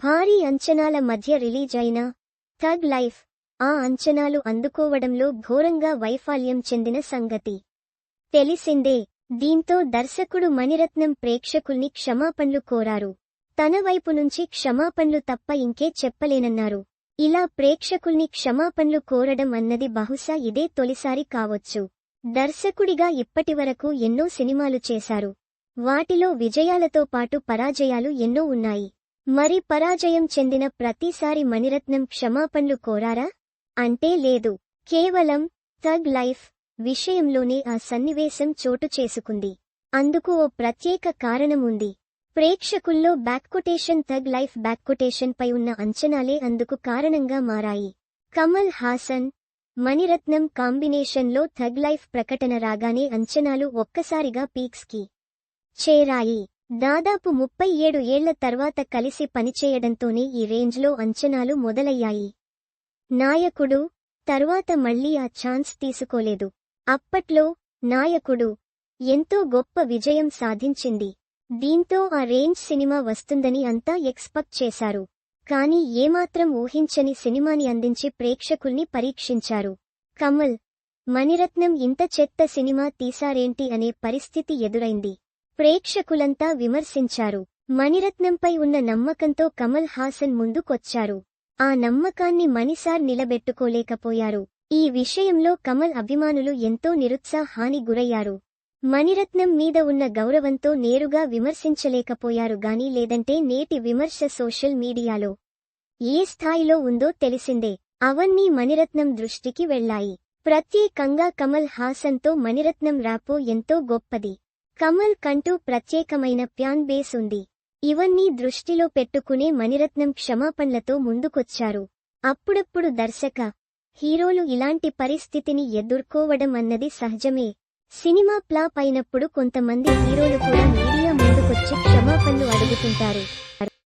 భారీ అంచనాల మధ్య రిలీజ్ అయిన థగ్ లైఫ్ ఆ అంచనాలు అందుకోవడంలో ఘోరంగా వైఫల్యం చెందిన సంగతి తెలిసిందే. దీంతో దర్శకుడు మణిరత్నం ప్రేక్షకుల్ని క్షమాపణలు కోరారు. తన వైపు నుంచి క్షమాపణలు తప్ప ఇంకే చెప్పలేనన్నారు. ఇలా ప్రేక్షకుల్ని క్షమాపణలు కోరడం అన్నది బహుశా ఇదే తొలిసారి కావచ్చు. దర్శకుడిగా ఇప్పటివరకు ఎన్నో సినిమాలు చేశారు. వాటిలో విజయాలతో పాటు పరాజయాలు ఎన్నో ఉన్నాయి. మరి పరాజయం చెందిన ప్రతిసారి మణిరత్నం క్షమాపణలు కోరారా అంటే లేదు. కేవలం థగ్ లైఫ్ విషయంలోనే ఆ సన్నివేశం చోటు చేసుకుంది. అందుకు ఓ ప్రత్యేక కారణం ఉంది. ప్రేక్షకుల్లో బ్యాక్కొటేషన్ థగ్ లైఫ్ బ్యాక్కొటేషన్ పై ఉన్న అంచనాలే అందుకు కారణంగా మారాయి. కమల్ హాసన్, మణిరత్నం కాంబినేషన్లో థగ్ లైఫ్ ప్రకటన రాగానే అంచనాలు ఒక్కసారిగా పీక్స్ కి చేరాయి. దాదాపు 37 ఏళ్ల తర్వాత కలిసి పనిచేయడంతోనే ఈ రేంజ్లో అంచనాలు మొదలయ్యాయి. నాయకుడు తర్వాత మళ్లీ ఆ ఛాన్స్ తీసుకోలేదు. అప్పట్లో నాయకుడు ఎంతో గొప్ప విజయం సాధించింది. దీంతో ఆ రేంజ్ సినిమా వస్తుందని అంతా ఎక్స్పెక్ట్ చేశారు. కానీ ఏమాత్రం ఊహించని సినిమాని అందించి ప్రేక్షకుల్ని పరీక్షించారు. కమల్, మణిరత్నం ఇంత చెత్త సినిమా తీశారేంటి అనే పరిస్థితి ఎదురైంది. ప్రేక్షకులంతా విమర్శించారు. మణిరత్నంపై ఉన్న నమ్మకంతో కమల్ హాసన్ ముందుకొచ్చారు. ఆ నమ్మకాన్ని మణిసార్ నిలబెట్టుకోలేకపోయారు. ఈ విషయంలో కమల్ అభిమానులు ఎంతో నిరుత్సాహానికి గురయ్యారు. మణిరత్నం మీద ఉన్న గౌరవంతో నేరుగా విమర్శించలేకపోయారు గాని లేదంటే నేటి విమర్శ సోషల్ మీడియాలో ఏ స్థాయిలో ఉందో తెలిసిందే. అవన్నీ మణిరత్నం దృష్టికి వెళ్లాయి. ప్రత్యేకంగా కమల్ హాసన్తో మణిరత్నం ర్యాపో ఎంతో గొప్పది. కమల్ కంటూ ప్రత్యేకమైన ఫ్యాన్ బేస్ ఉంది. ఇవన్నీ దృష్టిలో పెట్టుకునే మణిరత్నం క్షమాపణలతో ముందుకొచ్చారు. అప్పుడప్పుడు దర్శక హీరోలు ఇలాంటి పరిస్థితిని ఎదుర్కోవడం అన్నది సహజమే. సినిమా ఫ్లాప్ అయినప్పుడు కొంతమంది హీరోలు కూడా మీడియా ముందుకొచ్చి క్షమాపణలు అడుగుతుంటారు.